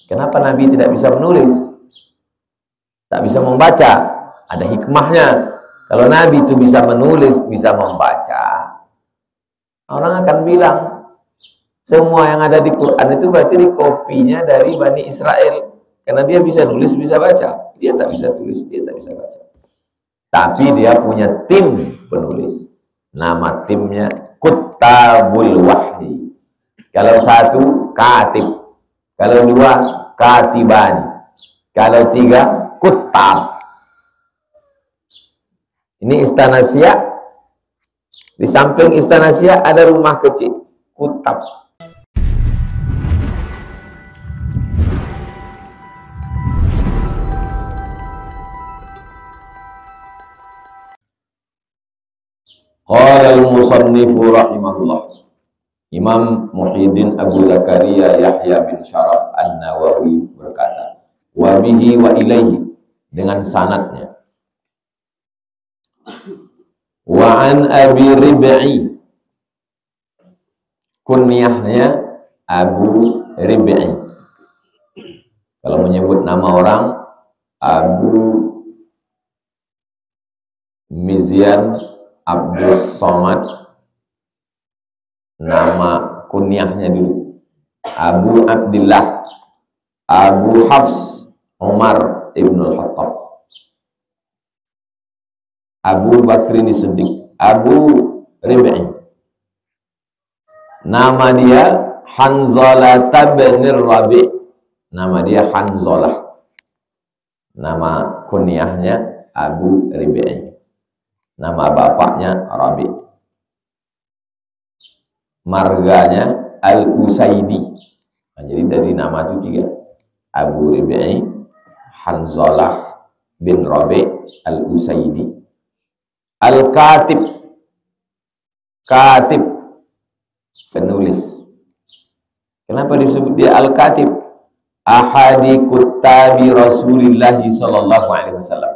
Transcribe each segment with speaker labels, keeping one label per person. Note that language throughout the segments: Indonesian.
Speaker 1: Kenapa Nabi tidak bisa menulis? Tak bisa membaca? Ada hikmahnya. Kalau Nabi itu bisa menulis, bisa membaca, orang akan bilang, semua yang ada di Quran itu berarti dikopinya dari Bani Israel. Karena dia bisa nulis, bisa baca. Dia tak bisa tulis, dia tak bisa baca. Tapi dia punya tim penulis. Nama timnya Kuttabul Wahyi. Kalau satu, katib. Kalau dua, katibani. Kalau tiga, kuttab. Ini Istana Siak. Di samping Istana Siak ada rumah kecil, kuttab. Qala al-musannifu rahimahullah. Imam Muhyiddin Abu Zakaria Yahya bin Syaraf An-Nawawi berkata, wa bihi wa ilaihi, dengan sanadnya. Wa an Abi Rib'i, kunyahnya Abu Rib'i. Kalau menyebut nama orang, Abu Mizyan Abdus Somad, nama kunyahnya dulu Abu Abdillah Abu Hafs Umar Ibnul Khattab, Abu Bakrin Siddiq, Abu Rib'i. Nama dia Hanzalah bin Rabi'. Nama dia Hanzalah. Nama kunyahnya Abu Rib'i. Nama bapaknya Rabi'. Marganya Al-Usaidi. Nah, jadi dari nama itu tiga. Abu Rib'i, Hanzalah bin Rabi', Al-Usaidi. Al-Katib, katib, penulis. Kenapa disebut dia Al-Katib? Ahadi kuttabi Rasulillah sallallahu alaihi wasallam.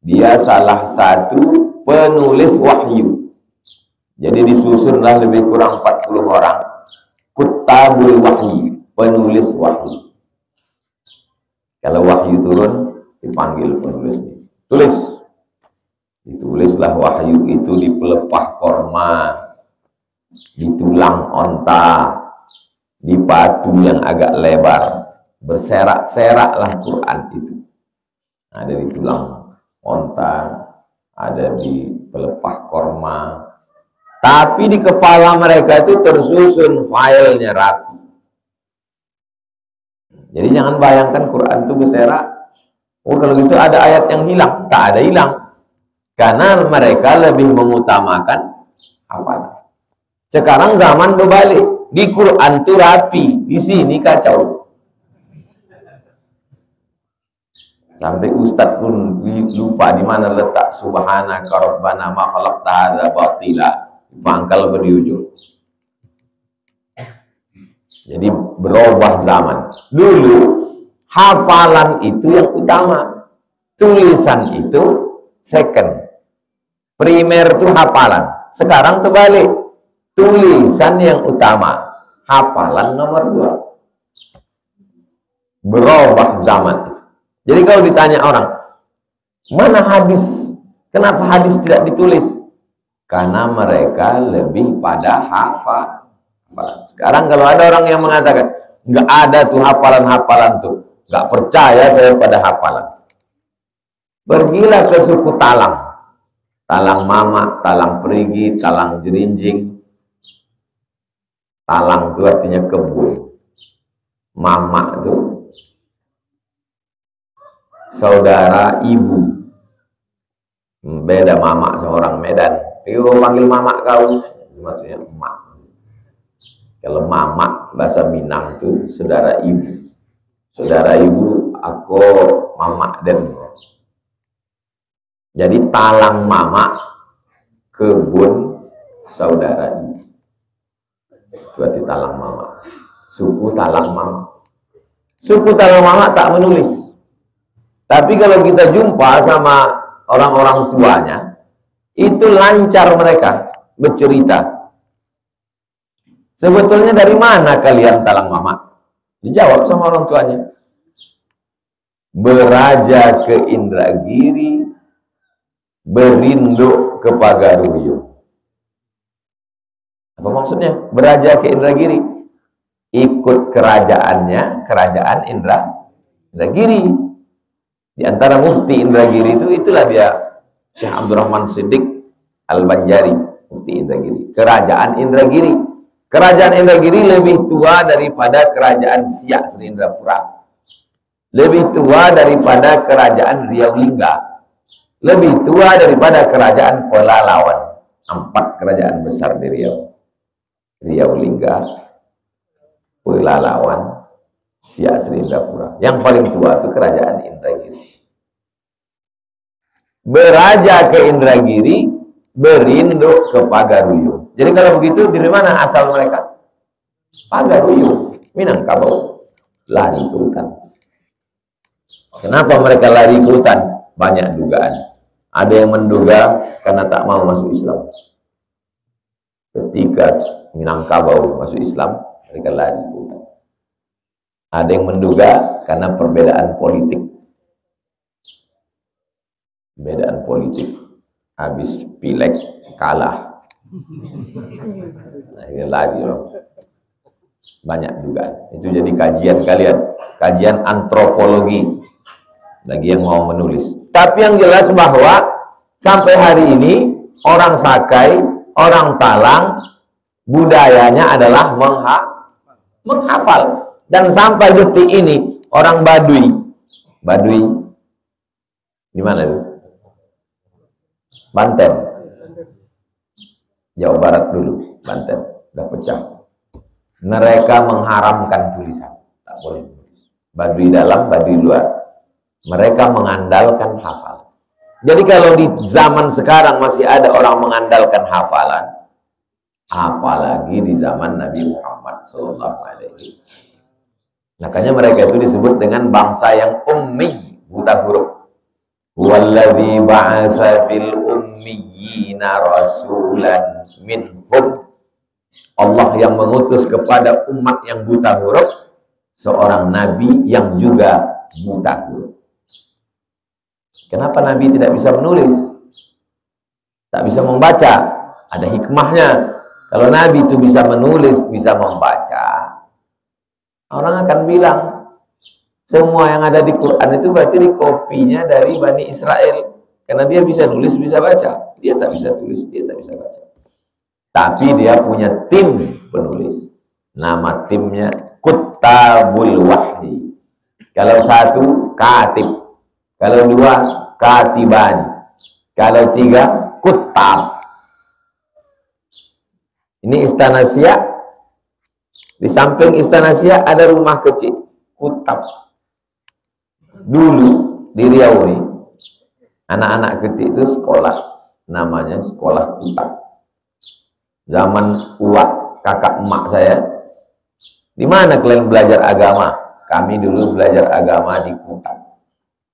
Speaker 1: Dia salah satu penulis wahyu. Jadi disusunlah lebih kurang 40 orang. Kuttabul wahyi, penulis wahyu. Kalau wahyu turun, dipanggil penulisnya. Tulis. Ditulislah wahyu itu di pelepah korma, di tulang onta, di batu yang agak lebar. Berserak-seraklah Quran itu. Ada di tulang onta, ada di pelepah korma. Tapi di kepala mereka itu tersusun filenya rapi. Jadi jangan bayangkan Quran itu berserak. Oh, kalau gitu ada ayat yang hilang. Tak ada hilang. Karena mereka lebih mengutamakan hafalan. Sekarang zaman berbalik. Di Quran itu rapi, di sini kacau. Sampai ustadz pun lupa di mana letak subhanaka rabbana ma khalaqta hadza batila. Pangkal berujung. Jadi berubah zaman. Dulu hafalan itu yang utama, tulisan itu second. Primer itu hafalan. Sekarang terbalik, tulisan yang utama, hafalan nomor 2. Berubah zaman itu. Jadi kalau ditanya orang, mana hadis? Kenapa hadis tidak ditulis? Karena mereka lebih pada hafalan. Sekarang kalau ada orang yang mengatakan nggak ada tuh hafalan-hafalan tuh, nggak percaya saya pada hafalan, pergilah ke suku Talang, Talang Mama, Talang Perigi, Talang Jerinjing. Talang itu artinya kebun, Mama itu saudara ibu. Beda Mama sama orang Medan. Yuk panggil Mama kau, maksudnya emak. Kalau Mama bahasa Minang itu saudara ibu. Saudara ibu aku Mama dan. Jadi Talang Mama, kebun saudara ibu. Berarti Talang Mama. Suku Talang Mama. Suku Talang Mama tak menulis. Tapi kalau kita jumpa sama orang-orang tuanya, itu lancar mereka bercerita. Sebetulnya dari mana kalian Talang Mama? Dijawab sama orang tuanya. beraja ke Indragiri, berinduk ke Pagaruyung. Apa maksudnya? Beraja ke Indragiri, ikut kerajaannya, kerajaan Indragiri. Di antara mufti Indragiri itulah dia Syekh Abdurrahman Siddiq Al-Banjari, mufti Indragiri. Kerajaan Indragiri. Kerajaan Indragiri lebih tua daripada kerajaan Siak Serindrapura. Lebih tua daripada kerajaan Riau Lingga. Lebih tua daripada kerajaan Pelalawan. 4 kerajaan besar di Riau. Riau Lingga, Pelalawan, Siak Serindrapura. Yang paling tua itu kerajaan Indragiri. Beraja ke Indragiri, berinduk ke Pagaruyung. Jadi kalau begitu, dari mana asal mereka? Pagaruyung, Minangkabau. Lari ke hutan. Kenapa mereka lari ke hutan? Banyak dugaan. Ada yang menduga karena tak mau masuk Islam. Ketika Minangkabau masuk Islam, mereka lari ke hutan. Ada yang menduga karena perbedaan politik. Perbedaan politik. Habis pileg kalah. Akhirnya lari loh. Banyak dugaan. Itu jadi kajian kalian. Kajian antropologi. Bagi yang mau menulis. Tapi yang jelas bahwa sampai hari ini orang Sakai, orang Talang, budayanya adalah menghafal. Dan sampai detik ini orang Baduy di mana itu? Banten, Jawa Barat dulu, Banten udah pecah. Mereka mengharamkan tulisan, tak boleh tulis. Baduy dalam, Baduy luar. Mereka mengandalkan hafal. Jadi kalau di zaman sekarang masih ada orang mengandalkan hafalan, apalagi di zaman Nabi Muhammad SAW. Makanya mereka itu disebut dengan bangsa yang ummi, buta huruf. Wallazi ba'atsa fil ummiyina rasulan minhum. Allah yang mengutus kepada umat yang buta huruf seorang nabi yang juga buta huruf. Kenapa Nabi tidak bisa menulis? Tak bisa membaca? Ada hikmahnya. Kalau Nabi itu bisa menulis, bisa membaca, orang akan bilang, semua yang ada di Quran itu berarti dikopinya dari Bani Israel. Karena dia bisa nulis, bisa baca. Dia tak bisa tulis, dia tak bisa baca. Tapi dia punya tim penulis. Nama timnya Kuttabul Wahyi. Kalau satu, Katib. Kalau 2, Katibani. Kalau 3, Kuttab. Ini Istana Siak. Di samping Istana Siak ada rumah kecil, Kuttab. Dulu di Riau ini, anak-anak kecil itu sekolah, namanya sekolah Kuttab. Zaman uak kakak emak saya, di mana kalian belajar agama? Kami dulu belajar agama di Kuttab.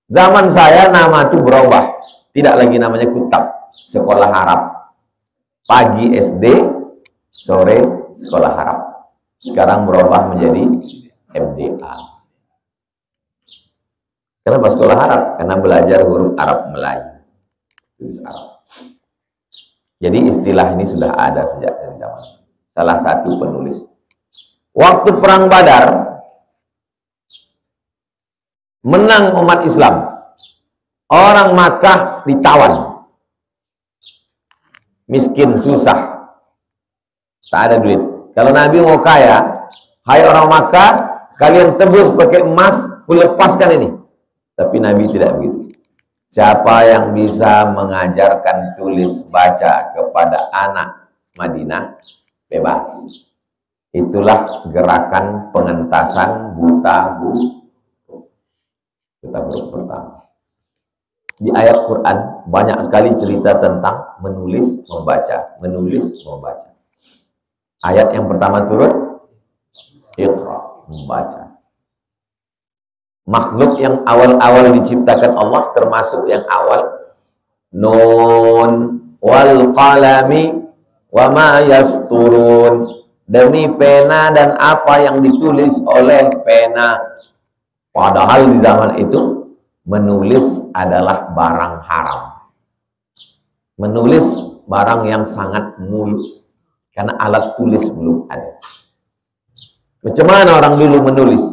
Speaker 1: Zaman saya nama itu berubah, tidak lagi namanya Kuttab, sekolah Arab. Pagi SD, sore sekolah Arab. Sekarang berubah menjadi MDA. Kenapa sekolah Arab? Karena belajar huruf Arab Melayu. Tulis Arab. Jadi istilah ini sudah ada sejak dari zaman. Salah satu penulis. Waktu perang Badar, menang umat Islam. Orang Makkah ditawan. Miskin, susah. Tak ada duit. Kalau Nabi mau kaya, hai orang Makkah, kalian tebus pakai emas, kulepaskan ini. Tapi Nabi tidak begitu. Siapa yang bisa mengajarkan tulis baca kepada anak Madinah, bebas. Itulah gerakan pengentasan buta huruf pertama. Di ayat Quran banyak sekali cerita tentang menulis, membaca, menulis, membaca. Ayat yang pertama turun, Iqra, membaca. Makhluk yang awal-awal diciptakan Allah termasuk yang awal, Nun wal qalami wa ma yasturun, demi pena dan apa yang ditulis oleh pena. Padahal di zaman itu menulis adalah barang haram. Menulis barang yang sangat mulia, karena alat tulis belum ada. Macam mana orang dulu menulis?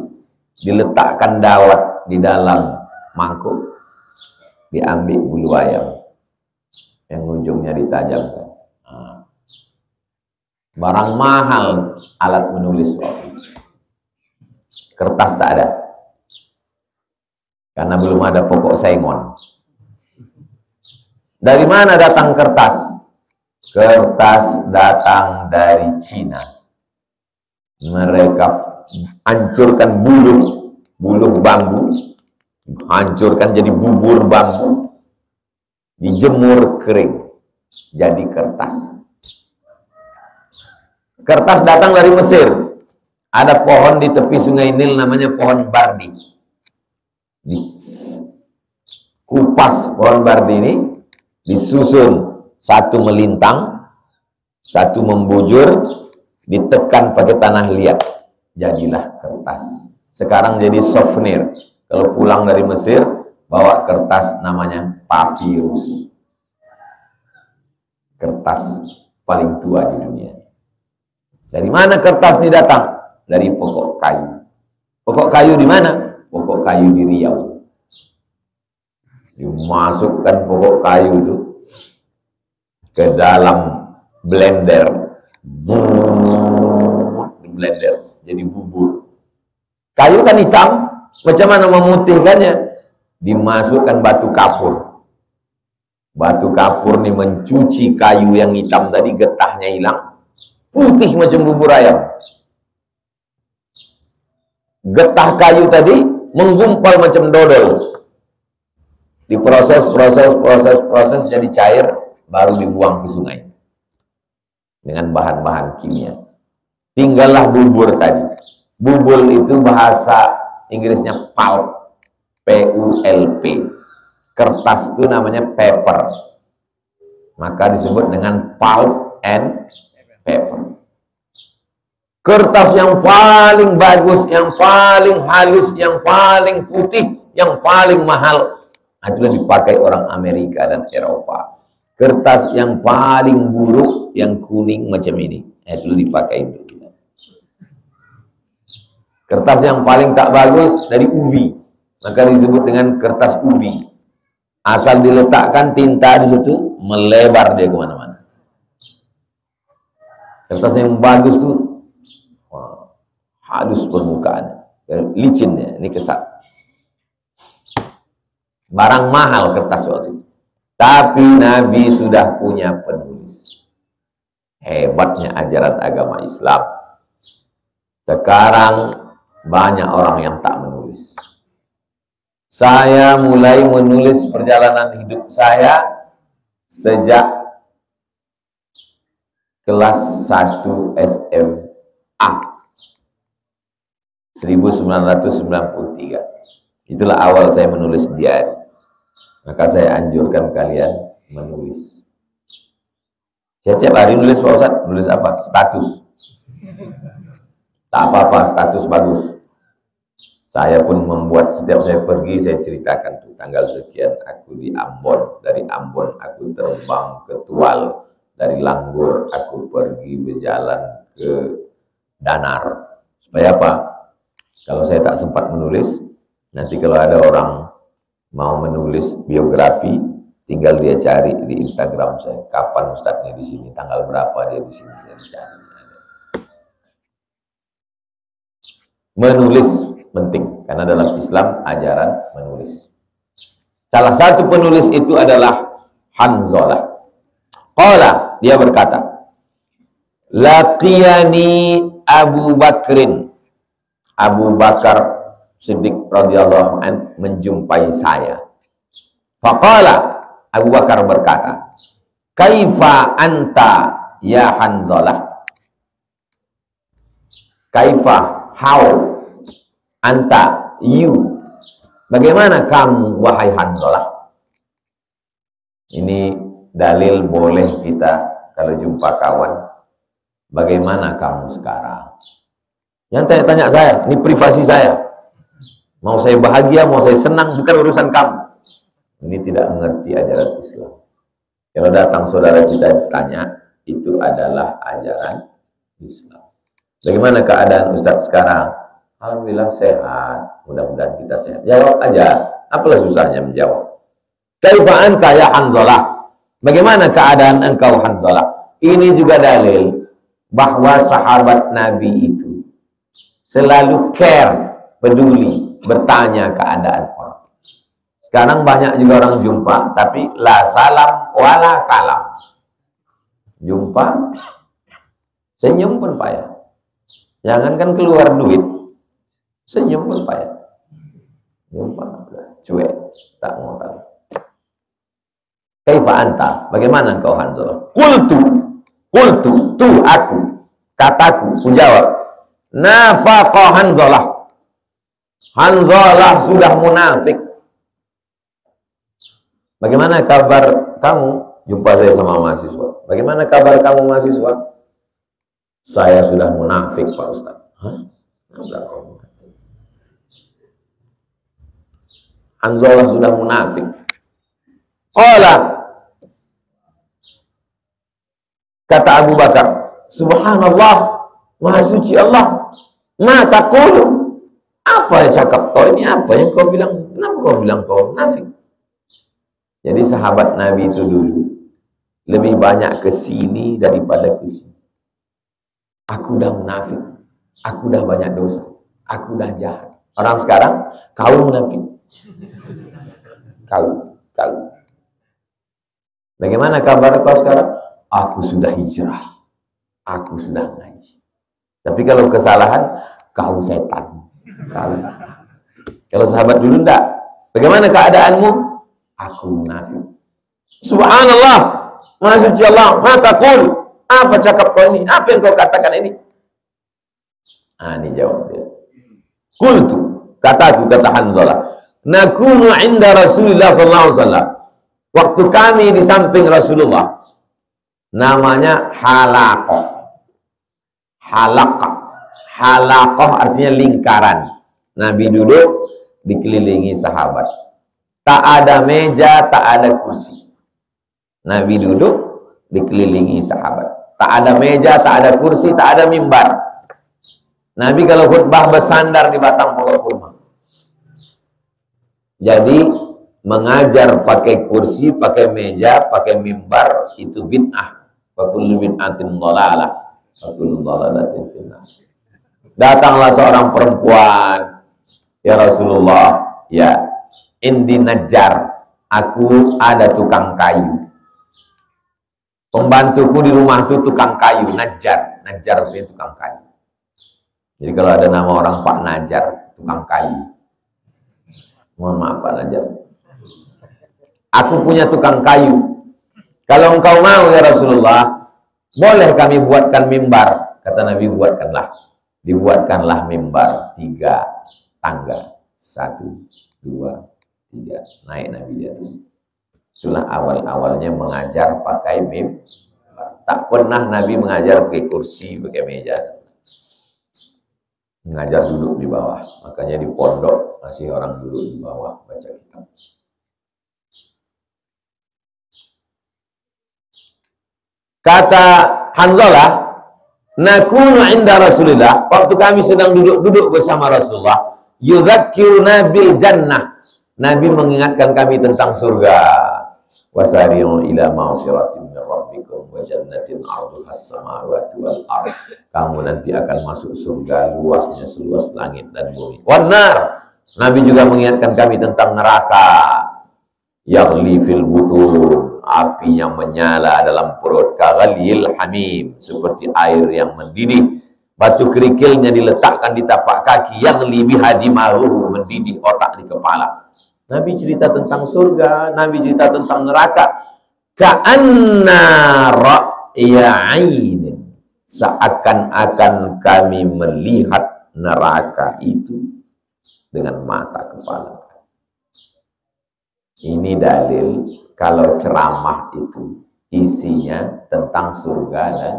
Speaker 1: Diletakkan dawat di dalam mangkuk, diambil bulu ayam yang ujungnya ditajamkan. Barang mahal alat menulis waktu itu. Kertas tak ada, karena belum ada pokok saingon. Dari mana datang kertas? Kertas datang dari Cina. Mereka hancurkan buluh bambu, hancurkan jadi bubur bambu, dijemur kering, jadi kertas. Kertas datang dari Mesir. Ada pohon di tepi sungai Nil namanya pohon bardi. Kupas pohon bardi ini, disusun, satu melintang, satu membujur, ditekan pakai tanah liat, jadilah kertas. Sekarang jadi souvenir. Kalau pulang dari Mesir, bawa kertas namanya papirus. Kertas paling tua di dunia. Dari mana kertas ini datang? Dari pokok kayu. Pokok kayu di mana? Pokok kayu di Riau. Dimasukkan pokok kayu itu ke dalam blender, blender jadi bubur. Kayu kan hitam, macam mana memutihkannya? Dimasukkan batu kapur. Batu kapur nih mencuci kayu yang hitam tadi, getahnya hilang, putih macam bubur ayam. Getah kayu tadi menggumpal macam dodol. Diproses, proses jadi cair, baru dibuang ke sungai dengan bahan-bahan kimia. Tinggallah bubur tadi. Bubur itu bahasa Inggrisnya pulp, P-U-L-P. Kertas itu namanya paper, maka disebut dengan pulp and paper. Kertas yang paling bagus, yang paling halus, yang paling putih, yang paling mahal, itulah dipakai orang Amerika dan Eropa. Kertas yang paling buruk, yang kuning macam ini, itulah dipakai untuk kita. Kertas yang paling tak bagus dari ubi, maka disebut dengan kertas ubi. Asal diletakkan tinta di situ, melebar dia kemana-mana. Kertas yang bagus tuh halus permukaan, licinnya ini kesat. Barang mahal kertas waktu itu. Tapi Nabi sudah punya penulis. Hebatnya ajaran agama Islam. Sekarang banyak orang yang tak menulis. Saya mulai menulis perjalanan hidup saya sejak kelas 1 SMA 1993. Itulah awal saya menulis diari. Maka saya anjurkan kalian menulis. Saya tiap hari nulis, Pak Ustadz. Nulis apa? Status. Tak apa-apa, status bagus. Saya pun membuat, setiap saya pergi, saya ceritakan tuh, tanggal sekian aku di Ambon. Dari Ambon aku terbang ke Tual. Dari Langgur aku pergi berjalan ke Danar. Supaya apa? Kalau saya tak sempat menulis, nanti kalau ada orang mau menulis biografi, tinggal dia cari di Instagram saya, kapan Ustadznya di sini, tanggal berapa dia di sini, dia dicari. Menulis penting, karena dalam Islam ajaran menulis. Salah satu penulis itu adalah Hanzalah. Qala, dia berkata, laqiyani Abu Bakrin. Abu Bakar Siddiq radhiyallahu anhu menjumpai saya. Faqala, Abu Bakar berkata, kaifa anta ya Hanzalah? Kaifa, how, anta, you, bagaimana kamu wahai Hanzalah? Ini dalil boleh kita kalau jumpa kawan, bagaimana kamu sekarang? Yang tanya saya, ini privasi saya. Mau saya bahagia, mau saya senang, bukan urusan kamu. Ini tidak mengerti ajaran Islam. Kalau datang saudara kita tanya, itu adalah ajaran Islam. Bagaimana keadaan Ustadz sekarang? Alhamdulillah sehat. Mudah-mudahan kita sehat. Jawab aja. Apalah susahnya menjawab? Kaifa anta ya Hanzalah? Bagaimana keadaan engkau Hanzalah? Ini juga dalil bahwa sahabat Nabi itu selalu care, peduli, bertanya keadaan orang. Sekarang banyak juga orang jumpa, tapi la salam wala kalam. Jumpa, senyum pun payah. Jangankan keluar duit, senyum pun payah. Jumpa, cuek, tak mau tahu. Kaifa anta? Bagaimana engkau Hanzalah? Qultu, tu aku, kataku, ku jawab. Nafaqa Hanzalah. Hanzalah sudah munafik. Bagaimana kabar kamu? Jumpa saya sama mahasiswa. Bagaimana kabar kamu mahasiswa? Saya sudah munafik Pak Ustaz. Hah? Hanzalah sudah munafik. Qala, kata Abu Bakar, subhanallah, maha suci Allah, ma taqulu, apa yang cakap kau ini, apa yang kau bilang, kenapa kau bilang kau munafik? Jadi sahabat Nabi itu dulu lebih banyak ke sini daripada ke sini. Aku dah munafik, aku dah banyak dosa, aku dah jahat. Orang sekarang, kau munafik. Kau. Bagaimana kabar kau sekarang? Aku sudah hijrah. Aku sudah ngaji. Tapi kalau kesalahan, kau setan. Kau. Kalau sahabat dulu enggak. Bagaimana keadaanmu? Aku munafik. Subhanallah. Maha suci Allah. Ma taqul. Apa cakap kau ini? Apa yang kau katakan ini? Ini jawab dia. Qultu. Kataku, kata Hanzalah. Nakunu inda Rasulullah sallallahu alaihi wasallam. Waktu kami di samping Rasulullah, namanya halaqah. Halaqah artinya lingkaran. Nabi duduk dikelilingi sahabat. Tak ada meja, tak ada kursi. Nabi duduk dikelilingi sahabat. Tak ada meja, tak ada kursi, tak ada mimbar. Nabi kalau khutbah bersandar di batang pohon kurma. Jadi mengajar pakai kursi, pakai meja, pakai mimbar itu bid'ah. Wa kullu bid'atin dhalalah. Wa kullu dhalalatin finnar. Datanglah seorang perempuan, ya Rasulullah, ya, indi najjar, aku ada tukang kayu. Pembantuku di rumah itu tukang kayu, najjar itu tukang kayu. Jadi kalau ada nama orang Pak Najar, tukang kayu. Mohon maaf Pak Najar. Aku punya tukang kayu. Kalau engkau mau ya Rasulullah, boleh kami buatkan mimbar. Kata Nabi, buatkanlah. Dibuatkanlah mimbar 3 tangga. 1, 2, 3. Naik Nabi di atas. Itulah awal-awalnya mengajar pakai mimbar. Tak pernah Nabi mengajar pakai kursi, pakai meja. Mengajar duduk di bawah. Makanya di pondok masih orang duduk di bawah baca kitab. Kata Hanzalah, nakunu inda Rasulillah, waktu kami sedang duduk bersama Rasulullah, yudzakkiruna bil jannah. Nabi mengingatkan kami tentang surga. Wasari'u ila maghfiratin min rabbikum wa jannatin 'arduha as-samawati wal ardh. Kamu nanti akan masuk surga luasnya seluas langit dan bumi. Wan nar. Nabi juga mengingatkan kami tentang neraka. Yaghli fil butun, apinya menyala dalam perut, kaghalil hamim, seperti air yang mendidih. Batu kerikilnya diletakkan di tapak kaki, yaghli bihadimahu, mendidih otak di kepala. Nabi cerita tentang surga, Nabi cerita tentang neraka. Ka'anna ra'ya'ain, seakan-akan kami melihat neraka itu dengan mata kepala. Ini dalil kalau ceramah itu isinya tentang surga dan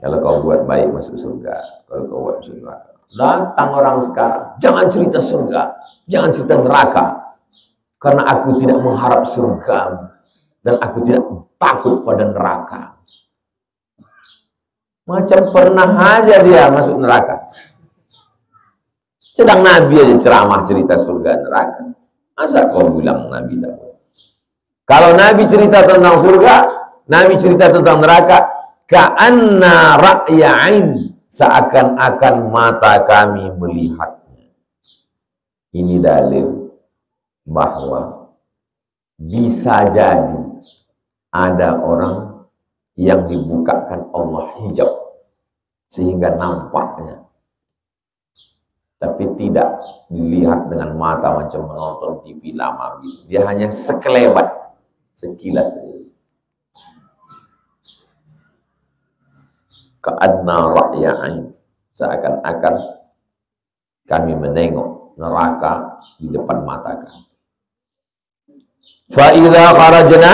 Speaker 1: kalau kau buat baik masuk surga, kalau kau buat masuk neraka. Datang orang sekarang, jangan cerita surga, jangan cerita neraka, karena aku tidak mengharap surga dan aku tidak takut pada neraka. Macam pernah aja dia masuk neraka. Sedang Nabi aja ceramah cerita surga neraka. Masa kau bilang Nabi tak? Kalau Nabi cerita tentang surga, Nabi cerita tentang neraka, ka'anna ra'ya'in, seakan-akan mata kami melihatnya. Ini dalil bahwa bisa jadi ada orang yang dibukakan Allah hijab sehingga nampaknya, tapi tidak dilihat dengan mata macam menonton TV lama. Dia hanya sekelebat, sekilas. Ka'anna ra'ya'in, seakan-akan kami menengok neraka di depan mata kami. Fa'idha kharajna,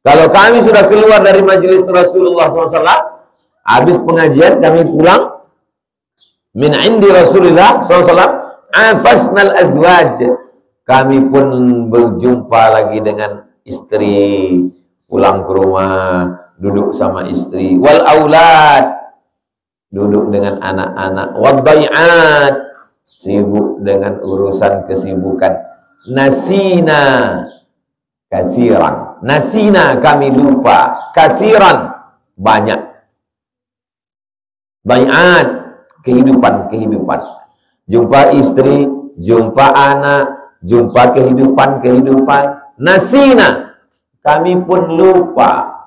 Speaker 1: kalau kami sudah keluar dari majelis Rasulullah SAW, habis pengajian kami pulang, min indi Rasulullah SAW, afasnal azwaj, kami pun berjumpa lagi dengan istri, pulang ke rumah, duduk sama istri, wal aulad, duduk dengan anak-anak, wal bai'at, sibuk dengan urusan kesibukan. Nasina kathiran, nasina kami lupa, kathiran banyak, bai'at kehidupan, jumpa istri, jumpa anak, jumpa kehidupan, nasina kami pun lupa.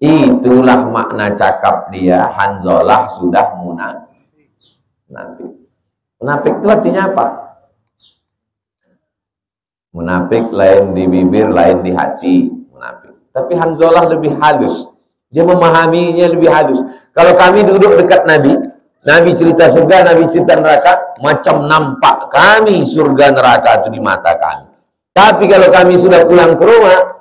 Speaker 1: Itulah makna cakap dia, Hanzalah sudah munafik. Munafik itu artinya apa? Munafik lain di bibir, lain di hati, munafik. Tapi Hanzalah lebih halus, dia memahaminya lebih halus. Kalau kami duduk dekat Nabi, Nabi cerita surga, Nabi cerita neraka, macam nampak kami surga neraka itu di mata kami. Tapi kalau kami sudah pulang ke rumah,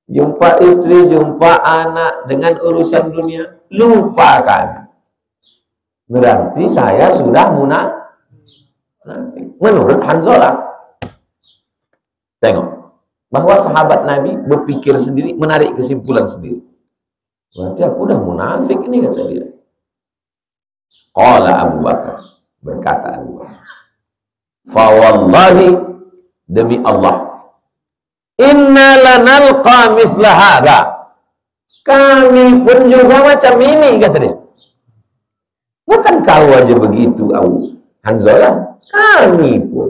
Speaker 1: jumpa istri, jumpa anak, dengan urusan dunia, lupakan. Berarti saya sudah munafik. Menurut Hanzalah. Tengok, bahwa sahabat Nabi berpikir sendiri, menarik kesimpulan sendiri. Berarti aku udah munafik ini, kata dia. Qala Abu Bakar, berkata Abu Bakar, fa wallahi, demi Allah, inna lanalqa misla hadha, kami pun juga macam ini, kata dia. Bukan kau aja begitu, Abu Hanzalah, kami pun.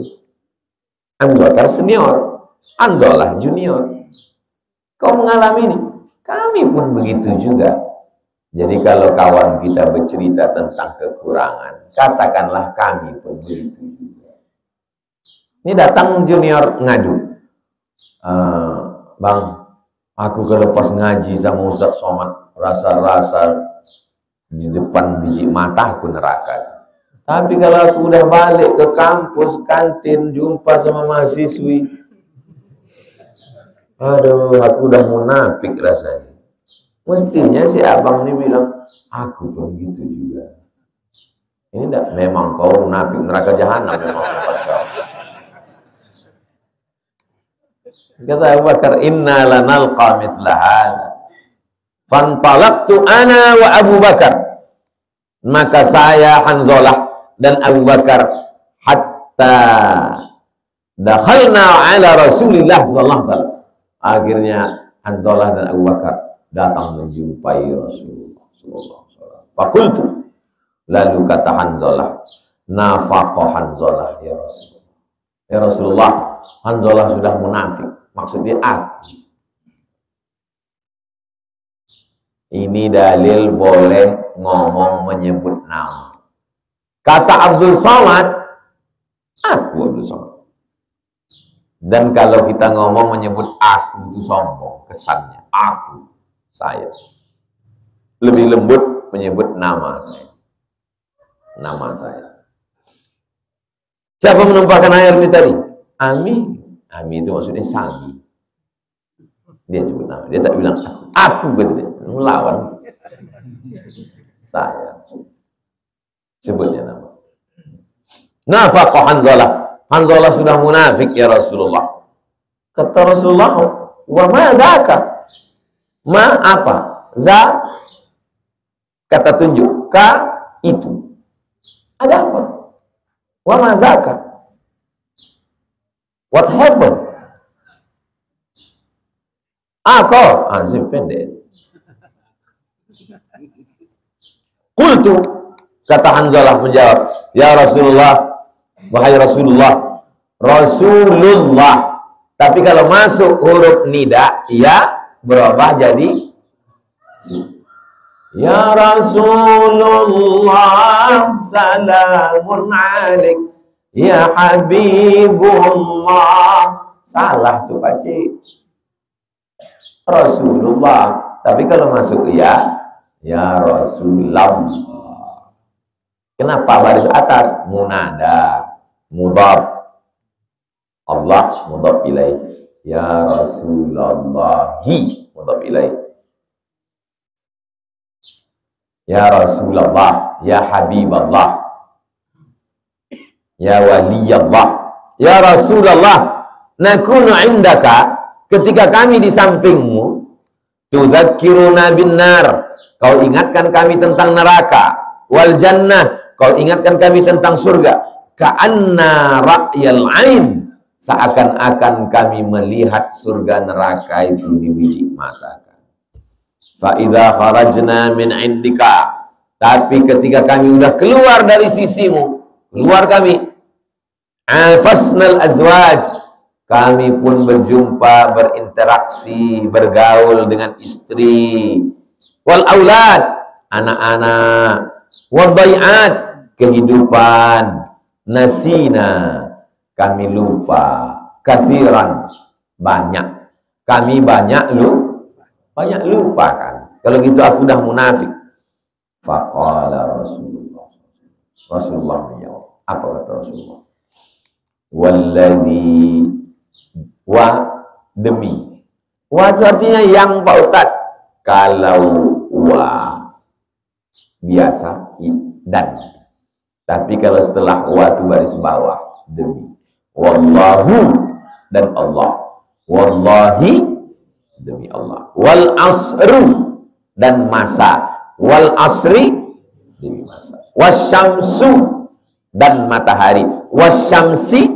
Speaker 1: Abu Bakar senior, Hanzalah junior. Kau mengalami ini, kami pun begitu juga. Jadi kalau kawan kita bercerita tentang kekurangan, katakanlah kami pun begitu juga. Ini datang junior ngadu. Bang, aku kelepas ngaji sama Ustaz Somad, rasa-rasa di depan biji mata aku neraka. Tapi kalau aku udah balik ke kampus, kantin, jumpa sama mahasiswi, aduh, aku udah munafik rasanya. Mestinya si abang ini bilang, aku pun gitu juga. Ini enggak, memang kau munafik, neraka jahanam memang tempat kau. Kata Abu Bakar, inna lanalqa misla hadha. Fantalaqtu ana wa Abu Bakar. Maka saya, Hanzalah dan Abu Bakar, hatta dakhalna ala Rasulillah sallallahu alaihi wasallam. Akhirnya Hanzalah dan Abu Bakar datang menjumpai Rasulullah sallallahu alaihi wasallam. Faqultu, lalu kata Hanzalah, nafaqa Hanzalah ya Rasulullah. Ya Rasulullah, Hanzalah sudah munafik. Maksudnya aku. Ini dalil boleh ngomong menyebut nama. Kata Abdul Somad, aku Abdul Somad. Dan kalau kita ngomong menyebut aku itu sombong, kesannya. Aku, saya. Lebih lembut menyebut nama saya. Nama saya. Siapa menumpahkan air ini tadi? Ami. Ami itu maksudnya Sami. Dia sebut nama. Dia tak bilang aku betul. Melawan saya. Sebutnya nama. Nafaqa Hanzalah. Hanzalah sudah munafik ya Rasulullah. Kata Rasulullah, wa ma dzaka? Ma apa? Za kata tunjuk, ka itu. Ada apa? Wa ma dzaka? What happened? Kau ansip pendek. Qultu, kata Hanzalah menjawab, ya Rasulullah, wahai Rasulullah, Rasulullah. Tapi kalau masuk huruf nida, ya berubah jadi ya Rasulullah, salamun alaik, ya Habibullah. Salah tuh Pakcik. Rasulullah. Tapi kalau masuk ya Rasulullah. Kenapa baris atas? Munada, mudhaf. Allah mudhaf ilaih. Ya Rasulullahi mudhaf ilaih. Ya Rasulullah, ya Habiballah, ya Waliyallah. Ya Rasulullah, nakunu indaka, ketika kami di sampingmu, tudzakkiruna bin nar, kau ingatkan kami tentang neraka, wal jannah, kau ingatkan kami tentang surga. Ka'anna ra'yal ain, seakan-akan kami melihat surga neraka itu di biji mata. Fa idza kharajna min indika, tapi ketika kami sudah keluar dari sisimu, keluar kami, afasnal azwaj, kami pun berjumpa, berinteraksi, bergaul dengan istri, wal aulad, anak-anak, wal bai'at, kehidupan, nasina, kami lupa, kathiran, banyak, kami banyak lupa kan. Kalau gitu aku dah munafik. Faqala Rasulullah menjawab. Apa kata Rasulullah? Wallazi, wa demi. Wa itu artinya yang Pak Ustaz. Kalau wa biasa dan. Tapi kalau setelah wa itu baris bawah demi. Wallahu dan Allah. Wallahi demi Allah. Wal asru dan masa. Wal asri demi masa. Wasyamsu dan matahari. Wasyamsi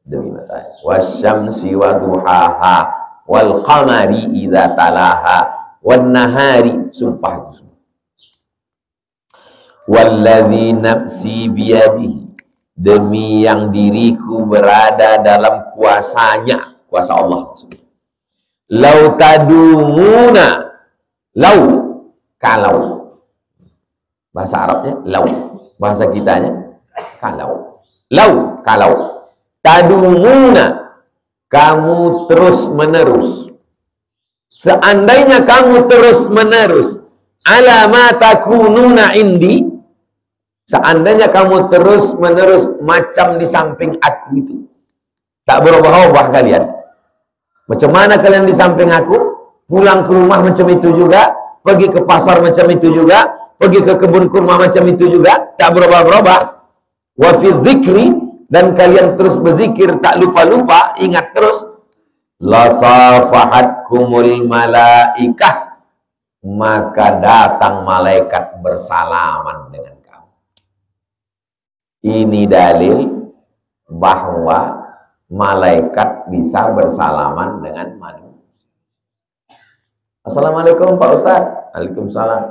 Speaker 1: demi matahari. Wasyamsi wa duhaha. Wal qamari idza talaha. Wan nahari, sumpah itu semua. Walladzi nafsi biyadihi, demi yang diriku berada dalam kuasanya, kuasa Allah maksudnya. Lau tadumuna, lau, kalau, bahasa Arabnya lau, bahasa kitanya kalau, lau, kalau, tadumuna, kamu terus menerus, seandainya kamu terus menerus, ala ma takununa indi, seandainya kamu terus menerus macam di samping aku itu, tak berubah-ubah kalian. Macam mana kalian di samping aku, pulang ke rumah macam itu juga, pergi ke pasar macam itu juga, pergi ke kebun kurma macam itu juga, tak berubah-ubah. Wa fi dzikri, dan kalian terus berzikir, tak lupa-lupa, ingat terus. La safahatkumul malaikah, maka datang malaikat bersalaman dengan kamu. Ini dalil bahwa malaikat bisa bersalaman dengan manusia. Assalamualaikum Pak Ustadz. Waalaikumsalam.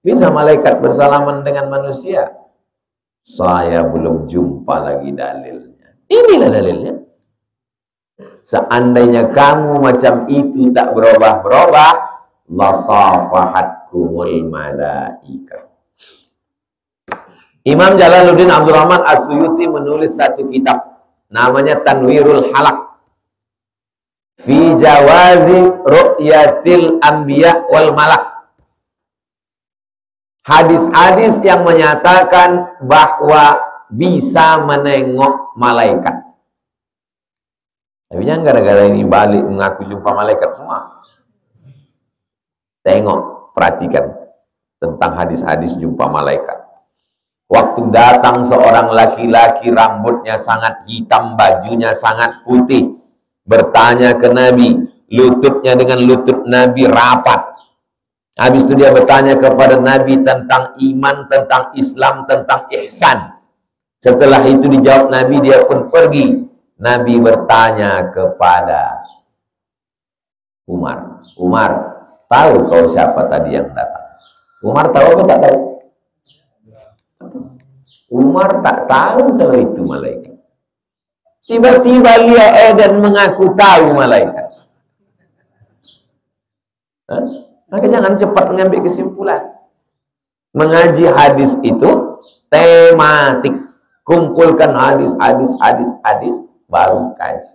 Speaker 1: Bisa malaikat bersalaman dengan manusia? Saya belum jumpa lagi dalilnya. Inilah dalilnya. Seandainya kamu macam itu tak berubah-berubah, lasafahatkumul malaikah. Imam Jalaluddin Abdul Rahman As-Suyuti menulis satu kitab, namanya Tanwirul Halaq fi jawazi ru'yatil anbiya wal malak. Hadis-hadis yang menyatakan bahwa bisa menengok malaikat. Tapi jangan gara-gara ini balik mengaku jumpa malaikat semua. Tengok, perhatikan tentang hadis-hadis jumpa malaikat. Waktu datang seorang laki-laki, rambutnya sangat hitam, bajunya sangat putih, bertanya ke Nabi, lututnya dengan lutut Nabi rapat. Habis itu dia bertanya kepada Nabi tentang iman, tentang Islam, tentang ihsan. Setelah itu dijawab Nabi, dia pun pergi. Nabi bertanya kepada Umar, Umar, tahu kau siapa tadi yang datang? Umar tahu atau tak tahu? Umar tak tahu kalau itu malaikat. Tiba-tiba lihat dan mengaku tahu malaikat. Maka jangan cepat mengambil kesimpulan. Mengaji hadis itu tematik. Kumpulkan hadis, baru kaji.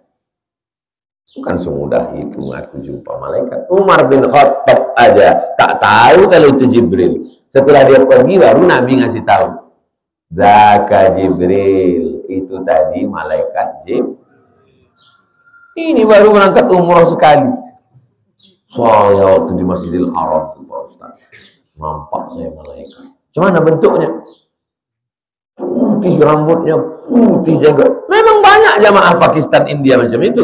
Speaker 1: Bukan semudah itu mengaku jumpa malaikat. Umar bin Khattab aja tak tahu kalau itu Jibril. Setelah dia pergi baru Nabi ngasih tahu. Zaka Jibril, itu tadi malaikat Jibril. Ini baru berangkat umroh sekali. Saya waktu di Masjidil Haram tuh Pak Ustaz, nampak saya malaikat. Cuman bentuknya putih, rambutnya putih juga. Memang banyak jamaah Pakistan, India macam itu.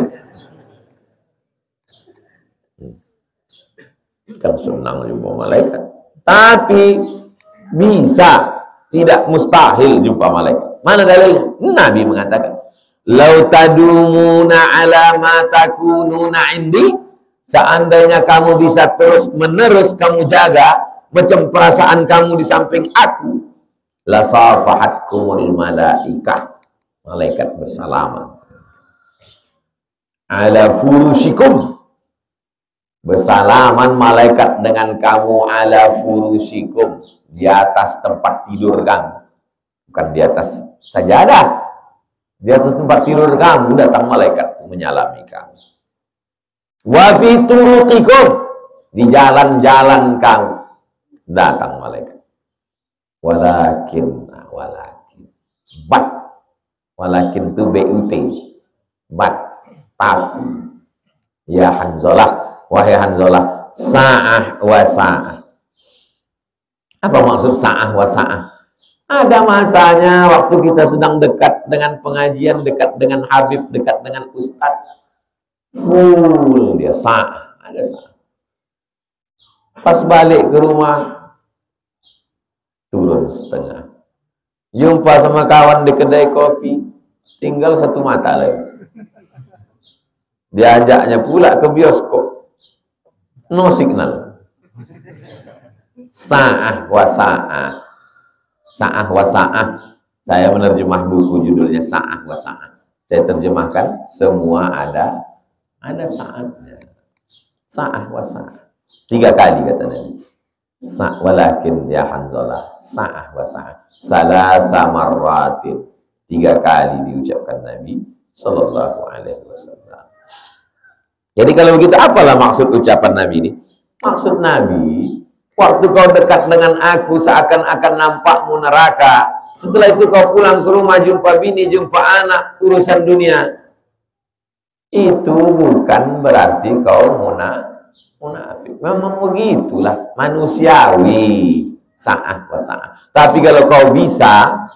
Speaker 1: Kan senang jumpa malaikat. Tapi bisa, tidak mustahil jumpa malaikat. Mana dalilnya? Nabi mengatakan, "Lau tadumuna ala ma takununa indi." Seandainya kamu bisa terus menerus kamu jaga macam perasaan kamu di samping aku, la safahatkumul malaikah, malaikat bersalaman. Ala furushikum, bersalaman malaikat dengan kamu, ala furushikum, di atas tempat tidur kamu, bukan di atas sajadah, di atas tempat tidur kamu datang malaikat menyalami kamu. Wa fi turuqikum, di jalan-jalan kamu datang malaikat. Walakin itu BUT, tapi ya Hanzalah, wahai Hanzalah, sa'ah wa sa'ah. Apa maksud sa'ah wa sa'ah? Ada masanya waktu kita sedang dekat dengan pengajian, dekat dengan Habib, dekat dengan Ustadz, full dia sa'ah, ada sa'ah. Pas balik ke rumah turun setengah. Jumpa sama kawan di kedai kopi, tinggal satu mata lagi. Diajaknya pula ke bioskop, no signal. Sa'ah wa sa'ah, sa'ah wa sa'ah. Saya menerjemah buku judulnya Sa'ah wa sa'ah. Saya terjemahkan semua ada saatnya. Sa'ah wa sa'ah. 3 kali kata Nabi. Walakin ya Hanzalah, sa'ah wa sa'ah. Salasa marratin. 3 kali diucapkan Nabi sallallahu alaihi wasallam. Jadi kalau begitu, apalah maksud ucapan Nabi ini? Maksud Nabi, waktu kau dekat dengan aku seakan-akan nampakmu neraka. Setelah itu kau pulang ke rumah, jumpa bini, jumpa anak, urusan dunia. Itu bukan berarti kau munafik. Memang begitulah, manusiawi. Sa'ah wa sa'ah. Tapi kalau kau bisa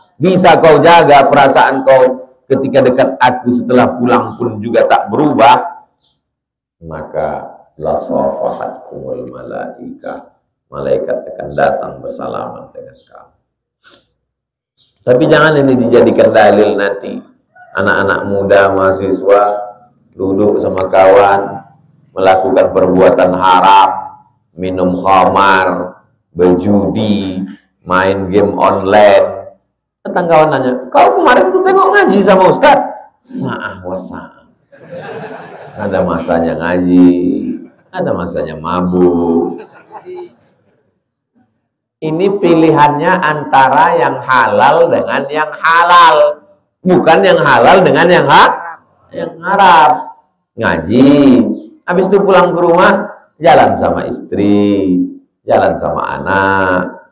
Speaker 1: kau jaga perasaan kau ketika dekat aku, setelah pulang pun juga tak berubah, maka la safahatkumul malaikah, malaikat akan datang bersalaman dengan kamu. Tapi jangan ini dijadikan dalil nanti anak-anak muda, mahasiswa duduk sama kawan melakukan perbuatan haram, minum khamar, berjudi, main game online. Datang kawan nanya, kau kemarin tuh tengok ngaji sama Ustaz? Sa'ah wa sa'ah. Ada masanya ngaji, ada masanya mabuk. Ini pilihannya antara yang halal dengan yang halal, bukan yang halal dengan yang haram. Ngaji, habis itu pulang ke rumah, jalan sama istri, jalan sama anak.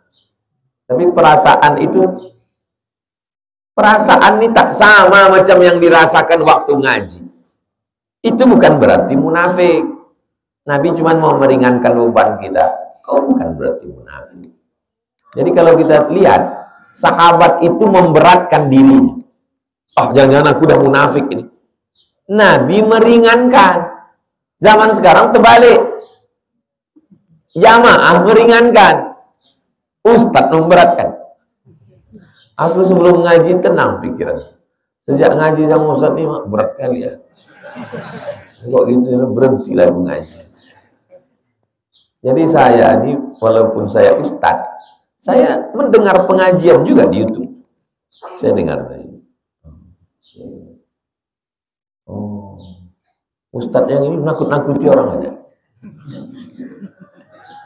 Speaker 1: Tapi perasaan ini tak sama macam yang dirasakan waktu ngaji. Itu bukan berarti munafik. Nabi cuma mau meringankan beban kita. Kau bukan berarti munafik. Jadi kalau kita lihat sahabat itu memberatkan dirinya. Oh, jangan-jangan aku udah munafik ini. Nabi meringankan. Zaman sekarang terbalik. Jamaah meringankan. Ustadz memberatkan. Aku sebelum ngaji tenang pikiran. Sejak ngaji sama Ustadz ini berat kali ya. Kok gitu berhenti lah ngaji. Jadi saya ini walaupun saya Ustadz, saya mendengar pengajian juga di YouTube. Saya dengar. Oh, Ustadz yang ini nakut-nakuti orang aja.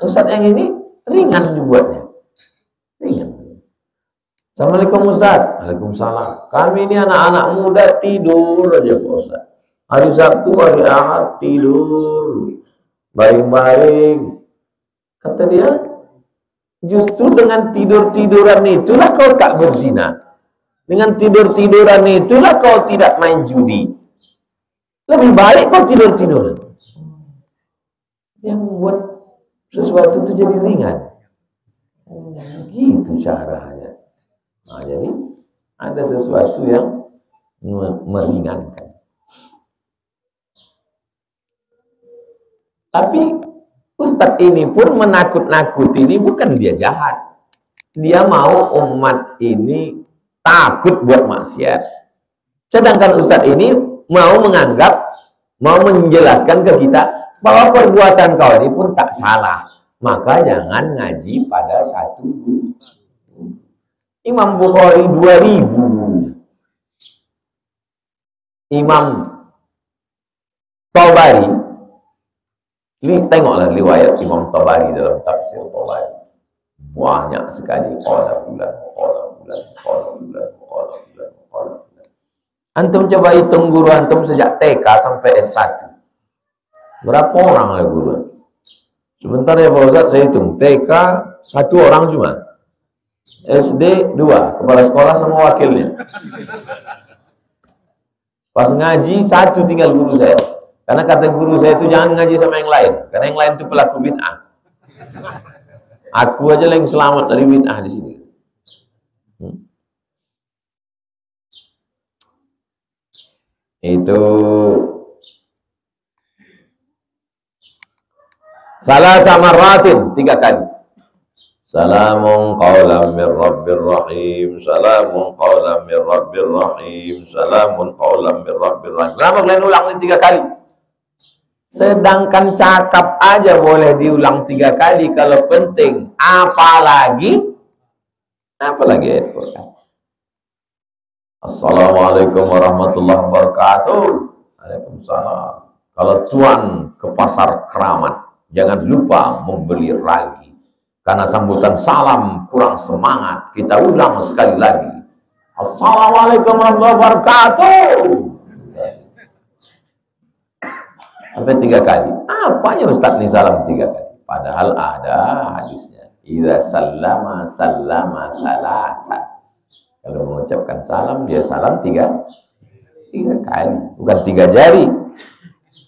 Speaker 1: Ustadz yang ini ringan dibuatnya. Ringan. Assalamualaikum Ustadz. Waalaikumsalam. Kami ini anak-anak muda tidur aja Pak Ustadz. Hari Sabtu, hari Ahad tidur. Baring-baring. Kata dia, justru dengan tidur-tiduran itulah kau tak berzina. Dengan tidur-tiduran itulah kau tidak main judi. Lebih baik kau tidur-tiduran. Yang membuat sesuatu itu jadi ringan. Gitu caranya. Nah, jadi ada sesuatu yang meringankan. Tapi Ustadz ini pun menakut-nakuti, ini bukan dia jahat. Dia mau umat ini takut buat maksiat. Sedangkan Ustadz ini mau menganggap, mau menjelaskan ke kita bahwa perbuatan kau ini pun tak salah. Maka jangan ngaji pada satu guru. Imam Bukhari 2000. Imam Tabari, tengoklah riwayat Imam Tabari dalam tafsir Tabari. Banyak sekali qala fulan. Antum coba hitung guru antum sejak TK sampai S1. Berapa orang ada guru? Sebentar ya Pak Ustadz, saya hitung. TK 1 orang cuma. SD 2, kepala sekolah sama wakilnya. Pas ngaji 1 tinggal guru saya. Karena kata guru saya itu jangan ngaji sama yang lain, karena yang lain itu pelaku bid'ah. Aku aja yang selamat dari bid'ah di sini. Itu salah sama ratin 3 kali. Salamun qawlan min rabbir rahim, salamun qawlan min rabbir rahim, salamun qawlan min rabbir rahim. Kenapa kalian ulang ini 3 kali? Sedangkan cakap aja boleh diulang 3 kali kalau penting. Apalagi ayat Quran. Assalamualaikum warahmatullahi wabarakatuh. Waalaikumsalam. Kalau tuan ke pasar Keramat, jangan lupa membeli ragi. Karena sambutan salam kurang semangat. Kita ulang sekali lagi. Assalamualaikum warahmatullahi wabarakatuh. Sampai 3 kali. Apanya Ustadz nih salam 3 kali? Padahal ada hadisnya. Idza sallama sallama salatan. Kalau mengucapkan salam, dia salam 3 kali. Bukan 3 jari.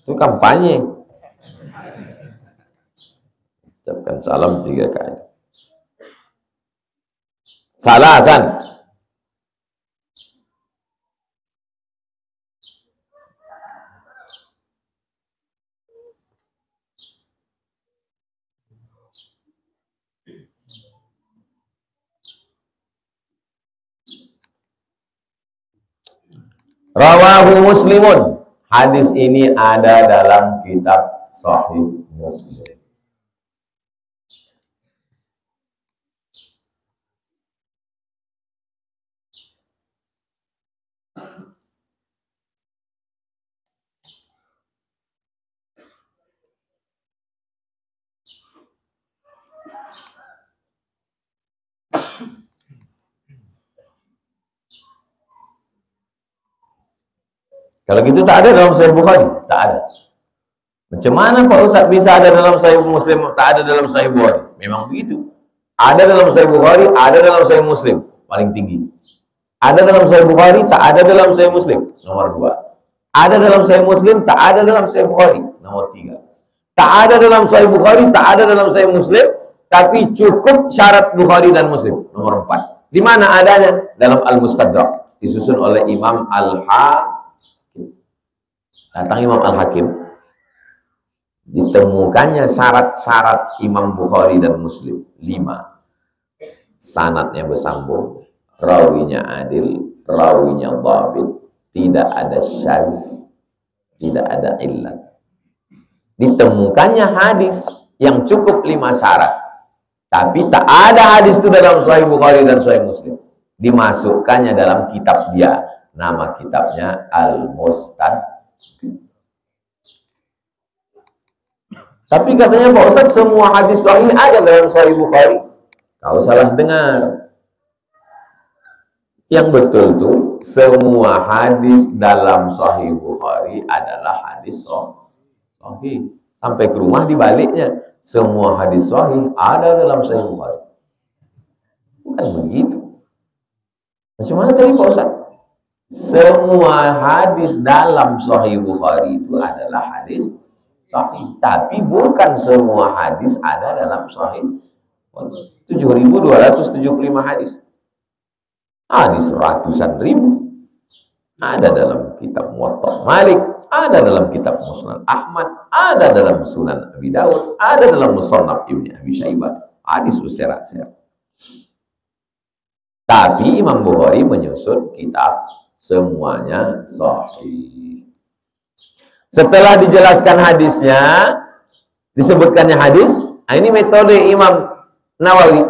Speaker 1: Itu kampanye. Ucapkan salam 3 kali. Salasan. Rawahu Muslimun. Hadis ini ada dalam kitab Sahih Muslim. Kalau gitu tak ada dalam Sahih Bukhari, tak ada. Macam mana Pak Ustaz bisa ada dalam Sahih Muslim, tak ada dalam Sahih Bukhari? Memang begitu. Ada dalam Sahih Bukhari, ada dalam Sahih Muslim, paling tinggi. Ada dalam Sahih Bukhari, tak ada dalam Sahih Muslim, nomor 2. Ada dalam Sahih Muslim, tak ada dalam Sahih Bukhari, nomor 3. Tak ada dalam Sahih Bukhari, tak ada dalam Sahih Muslim, tapi cukup syarat Bukhari dan Muslim, nomor 4. Di mana adanya? Dalam Al-Mustadrak, disusun oleh Imam Al-Hakim. Datang Imam Al-Hakim, ditemukannya syarat-syarat Imam Bukhari dan Muslim 5. Sanadnya bersambung, rawinya adil, rawinya dhabit, tidak ada syaz, tidak ada illat. Ditemukannya hadis yang cukup 5 syarat. Tapi tak ada hadis itu dalam Sahih Bukhari dan Sahih Muslim. Dimasukkannya dalam kitab dia. Nama kitabnya Al-Mustadrak. Tapi katanya Pak Ustaz, semua hadis sahih ada dalam Sahih Bukhari. Kau salah dengar. Yang betul tuh, semua hadis dalam Sahih Bukhari adalah hadis sahih. Sampai ke rumah dibaliknya. Semua hadis sahih ada dalam Sahih Bukhari. Bukan begitu. Macam mana tadi Pak Ustaz? Semua hadis dalam Sahih Bukhari itu adalah hadis sahih. Tapi bukan semua hadis ada dalam Sahih. 7.275 hadis. Hadis ratusan ribu. Ada dalam kitab Muwatta Malik, ada dalam kitab Musnad Ahmad, ada dalam Sunan Abi Dawud, ada dalam Musannaf Ibnu Abi Syaibah. Hadis usera-usera. Tapi Imam Bukhari menyusun kitab semuanya sahih. Setelah dijelaskan hadisnya, disebutkannya hadis, ini metode Imam Nawawi.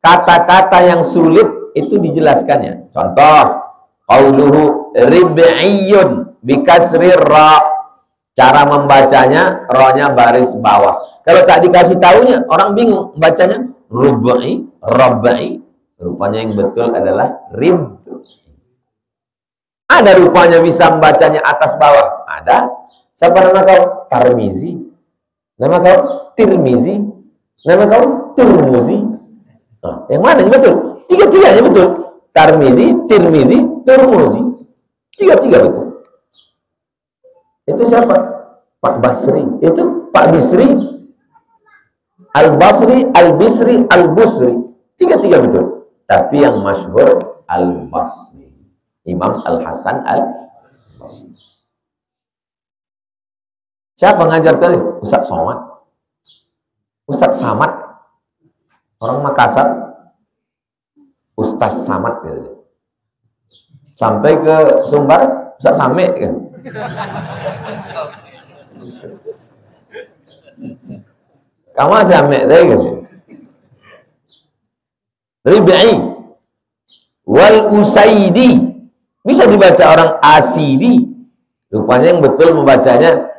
Speaker 1: Kata-kata yang sulit itu dijelaskannya. Contoh, qauluhu rib'iyyun bikasrir ra. Cara membacanya, ra-nya baris bawah. Kalau tak dikasih tahunya, orang bingung bacanya rub'i, rab'i. Rupanya yang betul adalah rib. Ada rupanya bisa membacanya atas bawah. Ada. Siapa nama kau? Tarmizi. Nama kau? Tirmizi. Nama kau? Turmuzi. Nah, yang mana yang betul? Tiga-tiganya betul. Tarmizi, Tirmizi, Turmuzi. Tiga-tiga betul. Itu siapa? Pak Basri. Itu Pak Bisri. Al-Basri, Al-Bisri, Al-Busri. Tiga-tiga betul. Tapi yang masyhur Al-Basri. Imam Al-Hasan Al-Basri. Siapa ngajar tadi? Ustaz Somad. Ustaz Samad. Orang Makassar. Ustaz Samad gitu. Sampai ke Sumbar, Ustaz Same kan. Kamu Same tadi kan. Rib'i wal Usaidi. Bisa dibaca orang Asidi. Rupanya yang betul membacanya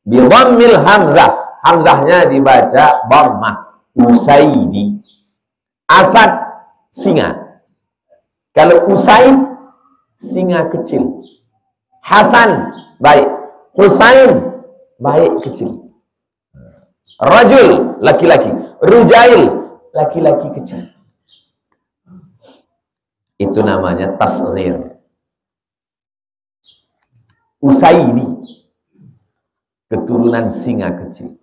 Speaker 1: bi dhammil hamzah. Hamzahnya dibaca dhammah. Usaidi. Asad, singa. Kalau Usaid, singa kecil. Hasan, baik. Husain, baik kecil. Rajul, laki-laki. Rujail, laki-laki kecil. Itu namanya tasghir. Usaidi, keturunan singa kecil.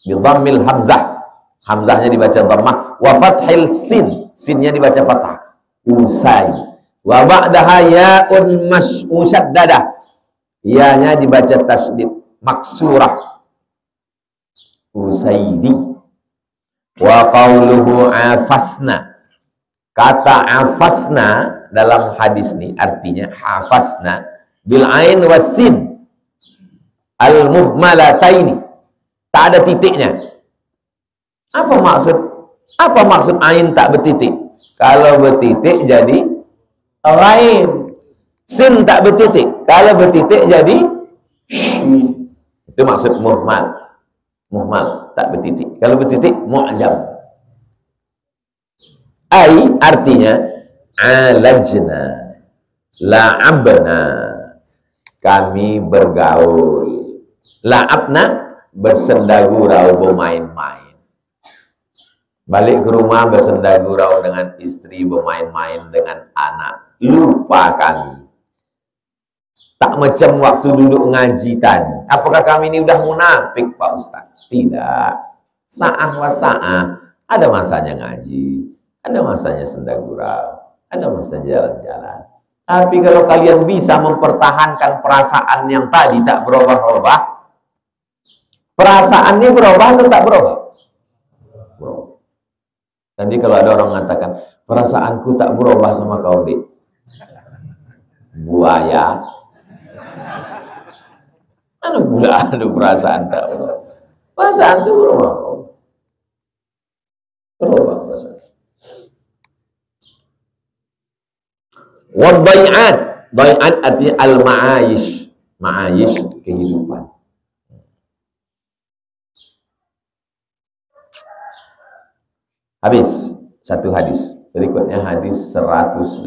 Speaker 1: Bi dhammil hamzah. Hamzahnya dibaca dhammah. Wa fathil sin. Sinnya dibaca fathah. Usai. Wa ba'daha ya'un musydaddah. Ya-nya dibaca tasdid maksurah. Usaidi. Wa qauluhu afasna. Kata afasna dalam hadis ini artinya hafasna bil ain wasin al muhmalataini. Tak ada titiknya. Apa maksud ain tak bertitik? Kalau bertitik jadi lain. Sin tak bertitik. Kalau bertitik jadi itu maksud muhmal. Muhmal tak bertitik. Kalau bertitik mu'jam. Ai artinya alajna, la'abna, kami bergaul. La'abna bersendagurau, bermain-main. Balik ke rumah bersendagurau dengan istri, bermain-main dengan anak. Lupa kami. Tak macam waktu duduk ngaji tadi. Apakah kami ini udah munafik Pak Ustaz? Tidak. Sa'ah wa sa'ah. Ada masanya ngaji. Ada masanya senda gurau, ada masanya jalan-jalan. Tapi kalau kalian bisa mempertahankan perasaan yang tadi tak berubah-ubah, perasaannya berubah atau tak berubah? Berubah. Jadi kalau ada orang mengatakan, perasaanku tak berubah sama kau, Dik. Buaya. Anu pula ada perasaan tak berubah. Perasaan itu berubah. Berubah perasaan. Wabai'at, bai'at artinya al-ma'ayish, ma'ayish kehidupan. Habis satu hadis, berikutnya hadis 152.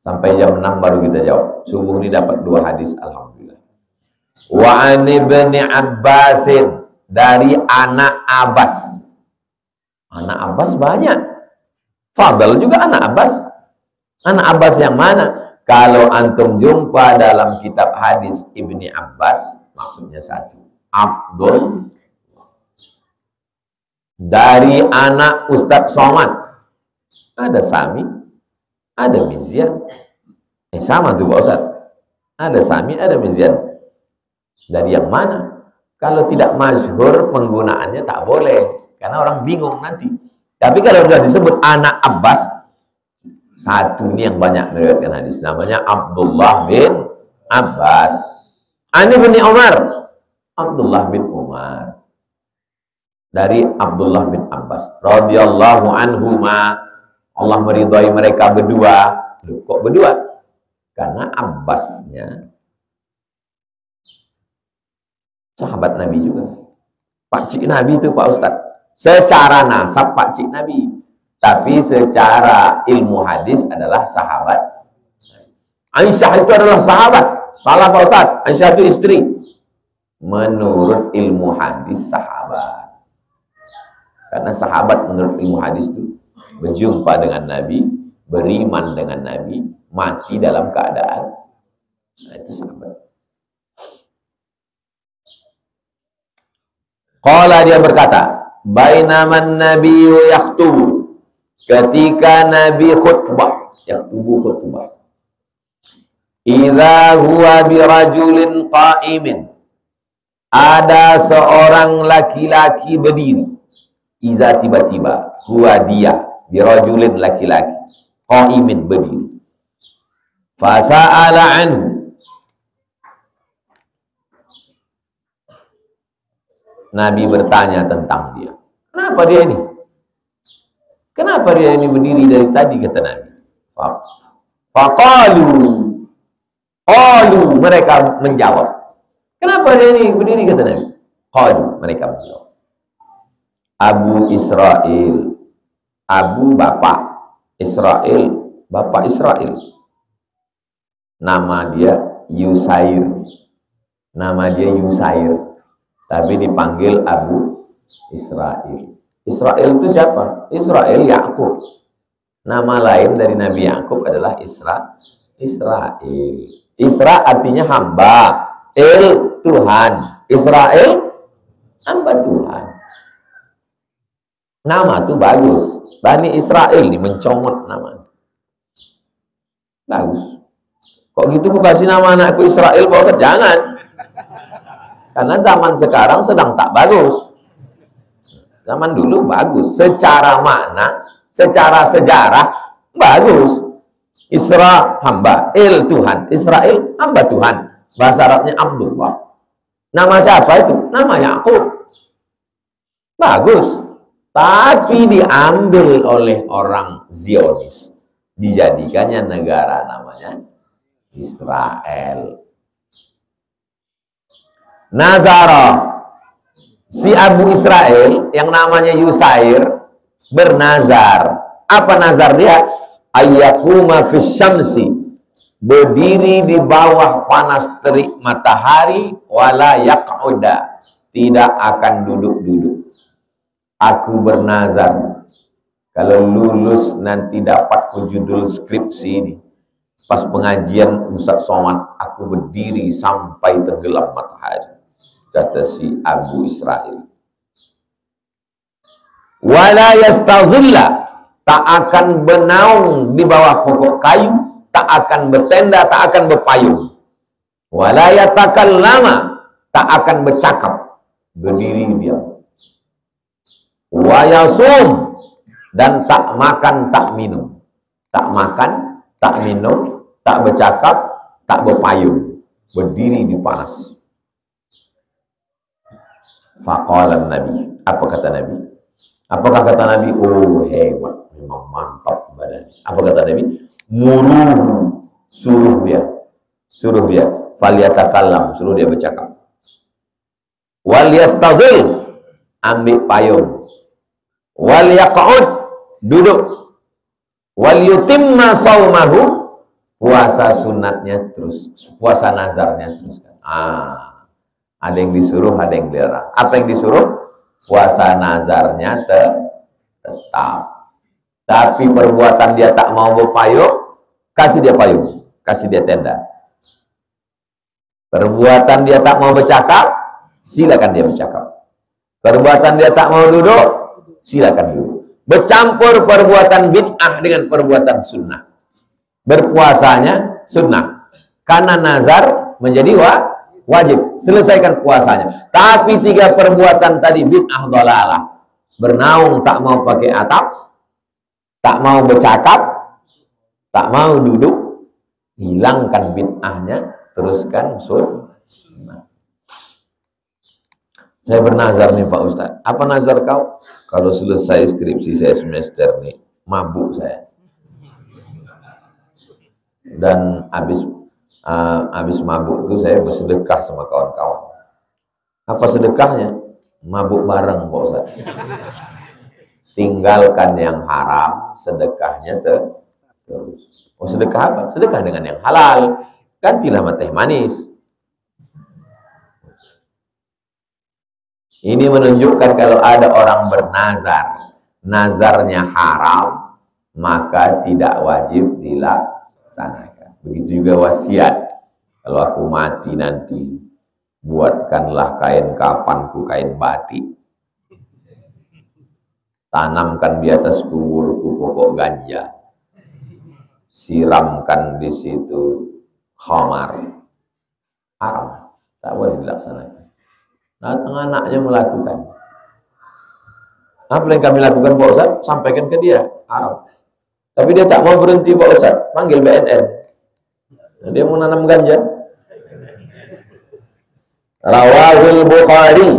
Speaker 1: Sampai jam 6 baru kita jawab. Subuh ini dapat 2 hadis, alhamdulillah. Wa an ibni Abbasin, dari anak Abbas. Anak Abbas banyak. Fadl juga anak Abbas. Anak Abbas yang mana? Kalau antum jumpa dalam kitab hadis Ibni Abbas, maksudnya satu, Abdul, dari anak Ustadz Somad. Ada Sami, ada Mizyan. Sama tuh Pak Ustadz. Ada Sami, ada Mizyan. Dari yang mana? Kalau tidak masyhur penggunaannya tak boleh, karena orang bingung nanti. Tapi kalau sudah disebut anak Abbas, satu ini yang banyak meriwayatkan hadis, namanya Abdullah bin Abbas. Ani bin Umar, Abdullah bin Umar. Dari Abdullah bin Abbas radhiyallahu anhuma, Allah meridhai mereka berdua. Loh, kok berdua? Karena Abbasnya sahabat Nabi juga. Pakcik Nabi itu Pak Ustadz. Secara nasab pakcik Nabi, tapi secara ilmu hadis adalah sahabat. Aisyah itu adalah sahabat. Salah Pak Ustadz, Aisyah itu istri. Menurut ilmu hadis sahabat. Karena sahabat menurut ilmu hadis itu berjumpa dengan Nabi, beriman dengan Nabi, mati dalam keadaan. Nah, itu sahabat. Qala, dia berkata, bainaman nabiyyu yaktubu, ketika Nabi khutbah, yaktubu khutbah, idza huwa birajulin qa'imin, ada seorang laki-laki berdiri. Iza, tiba-tiba, huwa dia, birajulin, laki-laki, qa'imin, berdiri. Fasa'ala anhu, Nabi bertanya tentang dia. Kenapa dia ini? Kenapa dia ini berdiri dari tadi, kata Nabi. Faqalu, mereka menjawab. Kenapa dia ini berdiri, kata Nabi. Qalu, mereka menjawab. Abu Israel, Abu bapak, Israel bapak Israel. Nama dia Yusair. Nama dia Yusair, tapi dipanggil Abu Israel. Israel itu siapa? Israel Yakub. Nama lain dari Nabi Yakub adalah Israel. Isra artinya hamba, Tuhan. Israel hamba Tuhan. Nama itu bagus. Bani Israel ini mencomot nama. Bagus. Kok gitu ku kasih nama anakku Israel, Pak Ustaz? Jangan. Karena zaman sekarang sedang tak bagus. Zaman dulu bagus. Secara makna, secara sejarah, bagus. Isra, hamba. Tuhan. Israel, hamba Tuhan. Bahasa Arabnya Abdullah. Nama siapa itu? Nama Yakub. Bagus. Tapi diambil oleh orang Zionis. Dijadikannya negara namanya Israel. Nazara, si Abu Israel yang namanya Yusair bernazar. Apa nazar dia? Ayyakuma fis syamsi, berdiri di bawah panas terik matahari, wala yaq'uda, tidak akan duduk-duduk. Aku bernazar, kalau lulus nanti dapat judul skripsi ini, pas pengajian Ustaz Somad, aku berdiri sampai tenggelam matahari, kata si Abu Israel. Wala yastazilla, tak akan bernaung di bawah pokok kayu, tak akan bertenda, tak akan berpayung. Wala yatakallama, tak akan bercakap, berdiri diam. Wa yasum, dan tak makan, tak minum. Tak makan, tak minum, tak bercakap, tak berpayung, berdiri di panas. Faqala Nabi, apa kata Nabi? Apakah kata Nabi? Oh hebat, memang mantap badan. Apa kata Nabi? Muruh, suruh dia, falyatakallam, suruh dia bercakap. Wal yastazil, ambil payung. Wal yaq'ud, duduk. Wal yutimma saumahu, puasa sunatnya terus, puasa nazarnya teruskan. Ada yang disuruh, ada yang dilarang. Apa yang disuruh? Puasa nazarnya tetap. Tapi perbuatan dia tak mau berpayung, kasih dia payung, kasih dia tenda. Perbuatan dia tak mau bercakap, silakan dia bercakap. Perbuatan dia tak mau duduk, silakan duduk. Bercampur perbuatan bid'ah dengan perbuatan sunnah. Berpuasanya sunnah, karena nazar menjadi wajib, selesaikan puasanya. Tapi 3 perbuatan tadi bid'ah dhalalah. Bernaung tak mau pakai atap, tak mau bercakap, tak mau duduk, hilangkan bid'ahnya, teruskan sunnah. Saya bernazar nih Pak Ustadz. Apa nazar kau? Kalau selesai skripsi saya semester nih, mabuk saya. Dan habis mabuk itu saya bersedekah sama kawan-kawan. Apa sedekahnya? Mabuk bareng Pak Ustadz. Tinggalkan yang haram, sedekahnya terus. Oh sedekah apa? Sedekah dengan yang halal. Gantilah sama teh manis. Ini menunjukkan kalau ada orang bernazar, nazarnya haram, maka tidak wajib dilaksanakan. Begitu juga wasiat. Kalau aku mati nanti, buatkanlah kain kafanku kain batik. Tanamkan di atas kuburku pokok ganja. Siramkan di situ khamar. Haram. Tak boleh dilaksanakan. Datang anaknya melakukan. Apa yang kami lakukan Pak Ustaz? Sampaikan ke dia. Haram. Tapi dia tak mau berhenti Pak Ustaz. Panggil BNN. Dia mau nanam ganja. Rawahul Bukhari.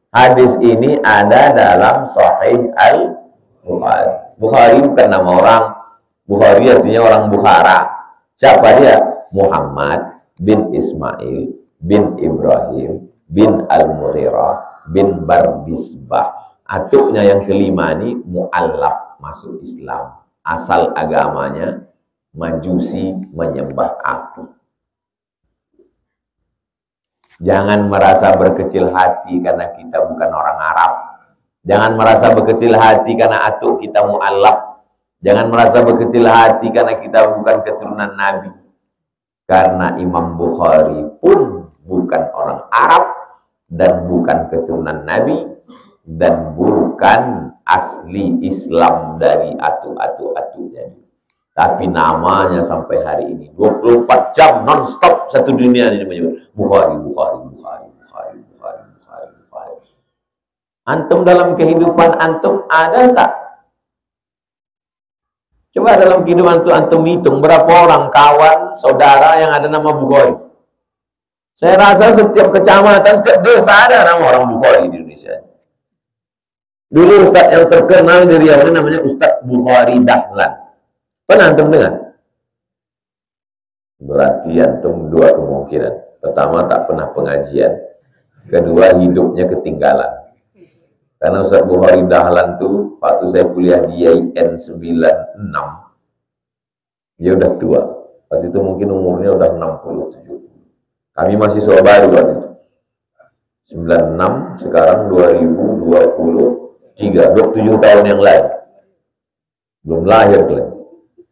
Speaker 1: Hadis ini ada dalam Sahih Al-Bukhari. Bukhari bukan nama orang. Bukhari artinya orang Bukhara. Siapa dia? Muhammad bin Ismail bin Ibrahim bin Al-Mughirah bin Barbisbah. Atuknya yang kelima ini mu'allaf, masuk Islam. Asal agamanya Majusi, menyembah api. Jangan merasa berkecil hati karena kita bukan orang Arab. Jangan merasa berkecil hati karena atuk kita mu'allaf. Jangan merasa berkecil hati karena kita bukan keturunan Nabi. Karena Imam Bukhari pun bukan orang Arab dan bukan keturunan Nabi dan bukan asli Islam dari atu-atunya. Tapi namanya sampai hari ini 24 jam non-stop satu dunia ini menyebut Bukhari. Antum dalam kehidupan antum ada tak? Coba dalam kehidupan antum hitung berapa orang kawan, saudara yang ada nama Bukhari. Saya rasa setiap kecamatan, setiap desa ada nama orang Bukhari di Indonesia. Dulu Ustadz yang terkenal di Riau ini namanya Ustadz Bukhari Dahlan. Pernah antum dengar? Berarti antum 2 kemungkinan. Pertama, tak pernah pengajian. Kedua, hidupnya ketinggalan. Karena Ustadz Bukhari Dahlan tuh waktu saya kuliah di IAIN 96, dia udah tua. Waktu itu mungkin umurnya udah 67. Kami masih baru waktu itu. 96, sekarang 2023, 27 tahun yang lain. Belum lahir kalian.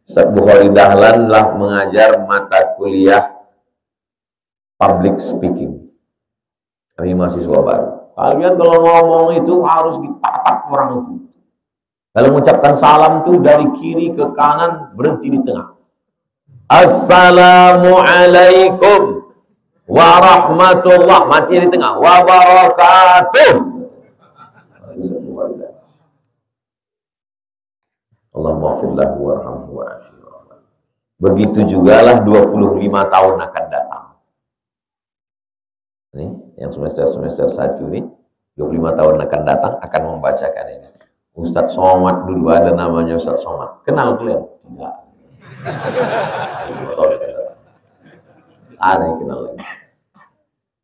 Speaker 1: Ustadz Bukhari Dahlan lah mengajar mata kuliah public speaking. Kami mahasiswa baru. Kalian kalau ngomong itu harus ditatap orang itu. Kalau mengucapkan salam tuh dari kiri ke kanan, berhenti di tengah. Assalamualaikum warahmatullah, mati di tengah. Wabarakatuh. Allahumma firlahu warhamhu wa'afihi. Begitu jugalah 25 tahun akan datang. Ini yang semester 1 ini 25 tahun akan datang akan membacakan ini. Ustadz Somad dulu ada namanya Ustadz Somad. Kenal kalian? Tidak. Ada yang kenal lagi.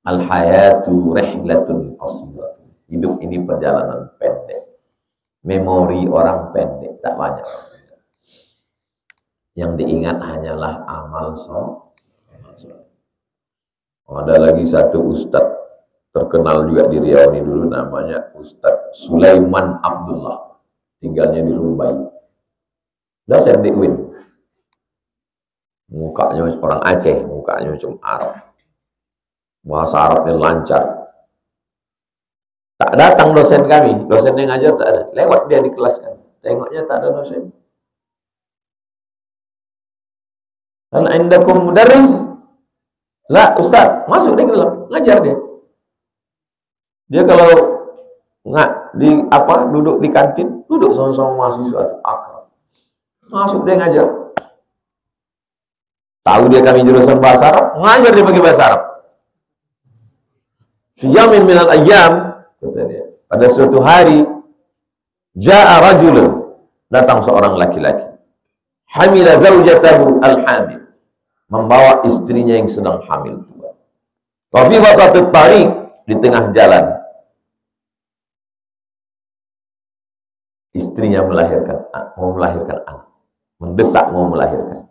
Speaker 1: Al-hayatu rihlatun qasiratun. Hidup ini perjalanan pendek. Memori orang pendek, tak banyak. Yang diingat hanyalah amal soleh. Ada lagi satu ustadz terkenal juga di Riau ini dulu, namanya Ustadz Sulaiman Abdullah, tinggalnya di Rumbai. Dosen di UIN. Mukanya orang Aceh, mukanya macam Arab. Bahasa Arabnya lancar. Tak datang dosen kami, dosen yang ngajar tak ada. Lewat dia di kelas kami. Tengoknya tak ada dosen. Hal indakum mudarris? Lah, Ustaz, masuk dia ke dalam, ngajar dia. Dia kalau duduk di kantin, duduk sama-sama mahasiswa itu akrab. Masuk dia ngajar. Tahu dia kami jurusan bahasa Arab, ngajar dia pakai bahasa Arab. Fi yamin minal ayyam, kata dia, pada suatu hari, ja'a rajulun, datang seorang laki-laki. Hamila zaujatahu al-hamil, membawa istrinya yang sedang hamil tua. Wa fi wasatit tariq, di tengah jalan, istrinya mau melahirkan anak, mendesak mau melahirkan.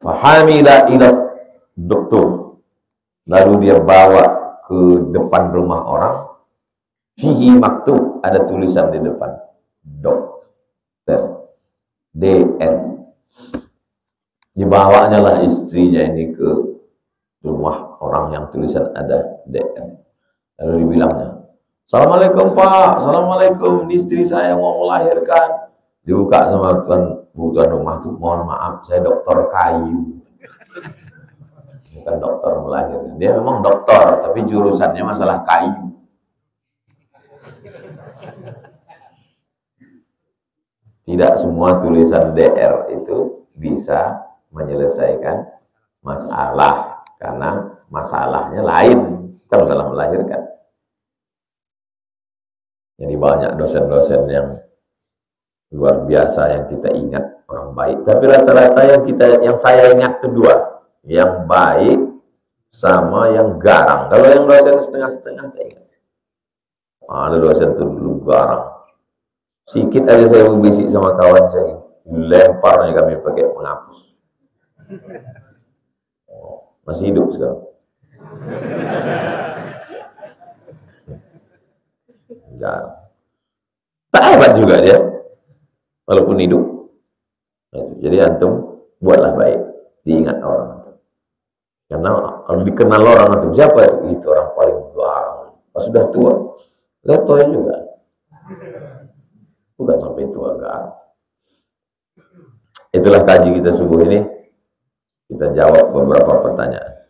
Speaker 1: Fahamila ila doktor, lalu dia bawa ke depan rumah orang. Fihi maktub, ada tulisan di depan, dokter, DR. Dibawanya lah istrinya ini ke rumah orang yang tulisan ada DR. Lalu dibilangnya, Assalamualaikum Pak, Assalamualaikum, istri saya mau melahirkan. Dibuka sama tuan rumah tuh, mohon maaf, saya dokter kayu, bukan dokter melahirkan. Dia memang dokter, tapi jurusannya masalah kayu. Tidak semua tulisan DR itu bisa menyelesaikan masalah, karena masalahnya lain, bukan masalah melahirkan. Jadi banyak dosen-dosen yang luar biasa yang kita ingat, orang baik. Tapi rata-rata yang saya ingat itu dua, yang baik sama yang garang. Kalau yang dosen setengah-setengah saya ingat. Ada dosen itu dulu garang. Sikit aja saya berbisik sama kawan saya, lemparnya kami pakai penghapus. Masih hidup sekarang. Garang. Tak hebat juga dia, walaupun hidup. Jadi antum buatlah baik, diingat orang. Karena kalau dikenal orang antum, siapa itu? Itu orang paling garang. Pas sudah tua, letoy juga. Bukan sampai tua garang. Itulah kaji kita subuh ini. Kita jawab beberapa pertanyaan.